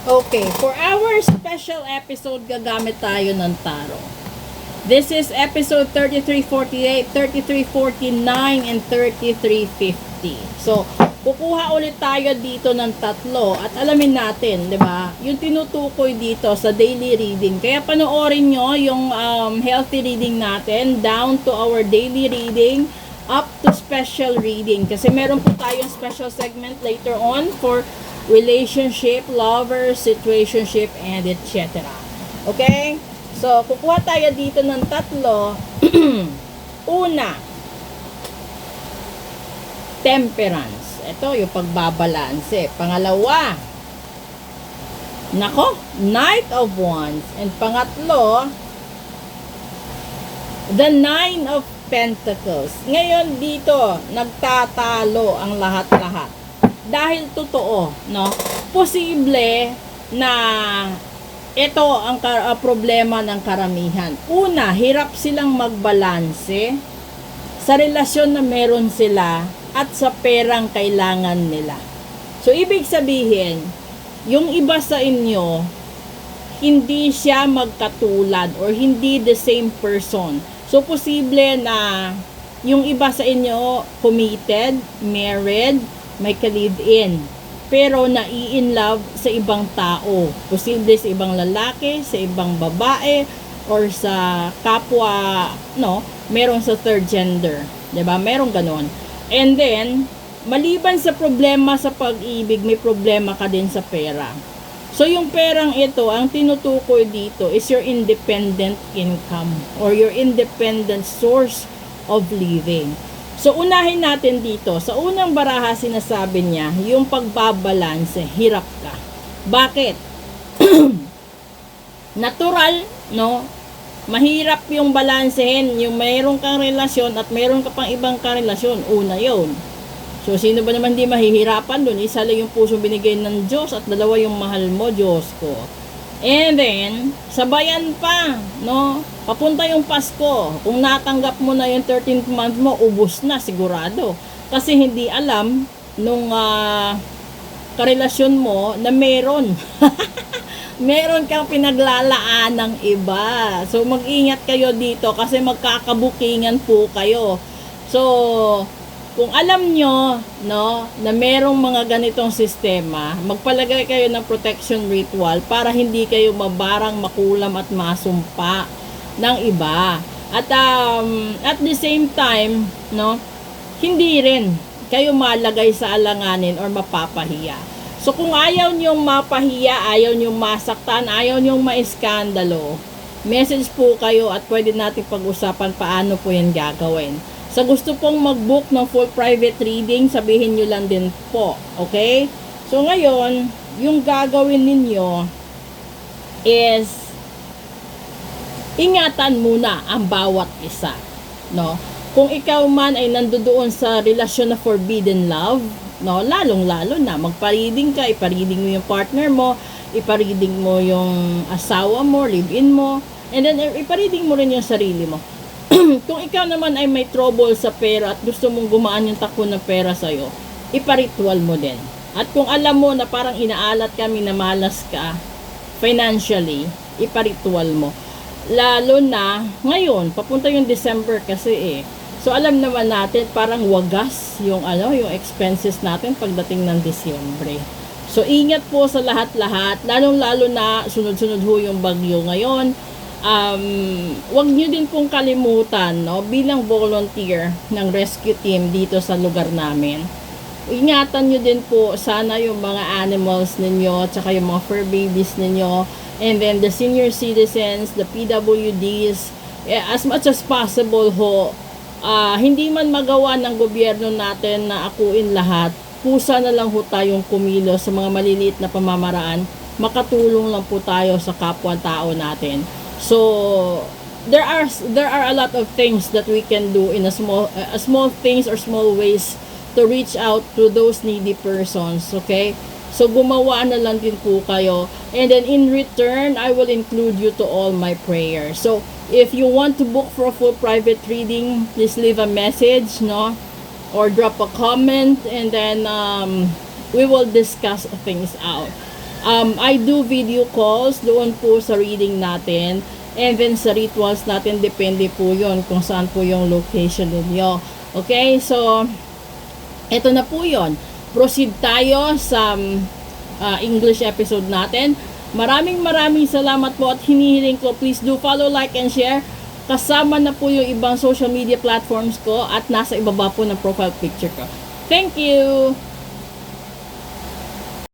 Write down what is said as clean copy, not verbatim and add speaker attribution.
Speaker 1: Okay, for our special episode, gagamit tayo ng tarot. This is episode 3348, 3349, and 3350. So, kukuha ulit tayo dito ng tatlo at alamin natin, di ba? Yung tinutukoy dito sa daily reading. Kaya panoorin nyo yung healthy reading natin down to our daily reading up to special reading. Kasi meron po tayong special segment later on for relationship, lover, situationship, and etc. Okay? So, kukuha tayo dito ng tatlo. Una, temperance. Ito, yung pagbabalanse. Pangalawa, nako, Knight of Wands. And pangatlo, the Nine of Pentacles. Ngayon dito, nagtatalo ang lahat-lahat. Dahil totoo, no? Posible na ito ang problema ng karamihan. Una, hirap silang magbalanse sa relasyon na meron sila at sa perang kailangan nila. So, ibig sabihin, yung iba sa inyo, hindi siya magkatulad or hindi the same person. So, posible na yung iba sa inyo committed, married, may ka-live-in, pero nai-in-love sa ibang tao. Posible sa ibang lalaki, sa ibang babae, or sa kapwa, no, meron sa third gender. 'Di ba? Merong ganon. And then, maliban sa problema sa pag-ibig, may problema ka din sa pera. So, yung perang ito, ang tinutukoy dito is your independent income or your independent source of living. So, unahin natin dito. Sa unang baraha, sinasabi niya, yung pagbabalanse, hirap ka. Bakit? Natural, no? Mahirap yung balansehin, yung mayroon kang relasyon at mayroon ka pang ibang karelasyon. Una yun. So, sino ba naman di mahihirapan dun? Isa lang yung puso binigay ng Diyos at dalawa yung mahal mo, Diyos ko. And then, sabayan pa, no? Papunta yung Pasko. Kung natanggap mo na yung 13th month mo, ubos na, sigurado. Kasi hindi alam nung karelasyon mo na meron. Meron kang pinaglalaan ng iba. So, mag-ingat kayo dito kasi magkakabukingan po kayo. So, kung alam nyo, no, na merong mga ganitong sistema, magpalagay kayo ng protection ritual para hindi kayo mabarang, makulam at masumpa ng iba. At at the same time, no, hindi rin kayo malagay sa alanganin or mapapahiya. So kung ayaw nyong mapahiya, ayaw nyong masaktan, ayaw nyong maiskandalo, message po kayo at pwede natin pag-usapan paano po yan gagawin. Sa gusto pong mag-book ng full private reading, sabihin nyo lang din po. Okay? So ngayon, yung gagawin ninyo is ingatan muna ang bawat isa. No? Kung ikaw man ay nandoon sa relasyon na forbidden love, no, lalong-lalo na magpa-reading ka, ipa-reading mo yung partner mo, ipa-reading mo yung asawa mo, live-in mo, and then ipa-reading mo rin yung sarili mo. Kung ikaw naman ay may trouble sa pera at gusto mong gumaan yung takbo ng pera sa'yo, ipa-ritual mo din. At kung alam mo na parang inaalat ka, minamalas ka financially, ipa-ritual mo. Lalo na ngayon, papunta yung December kasi So alam naman natin parang wagas yung yung expenses natin pagdating ng Disyembre. So ingat po sa lahat-lahat, lalong-lalo na sunod-sunod ho yung bagyo ngayon. Wag niyo din pong kalimutan, no, bilang volunteer ng rescue team dito sa lugar namin. Ingatan niyo din po sana yung mga animals ninyo, tsaka yung mga fur babies ninyo, and then the senior citizens, the PWDs, as much as possible ho. Hindi man magawa ng gobyerno natin na akuin lahat, pusa na lang ho tayong kumilos sa mga maliliit na pamamaraan, makatulong lang po tayo sa kapwa-tao natin. So there are a lot of things that we can do in a small things or small ways to reach out to those needy persons, okay? So gumawa na lang din po kayo, and then in return I will include you to all my prayers. So if you want to book for a full private reading, please leave a message, no, or drop a comment, and then we will discuss things out. I do video calls doon po sa reading natin. And then sa rituals natin, depende po yon kung saan po yung location ninyo. Okay, so eto na po yon. Proceed tayo sa English episode natin. Maraming salamat po at hinihiling ko, please do follow, like, and share. Kasama na po yung ibang social media platforms ko at nasa ibaba po ng profile picture ko. Thank you!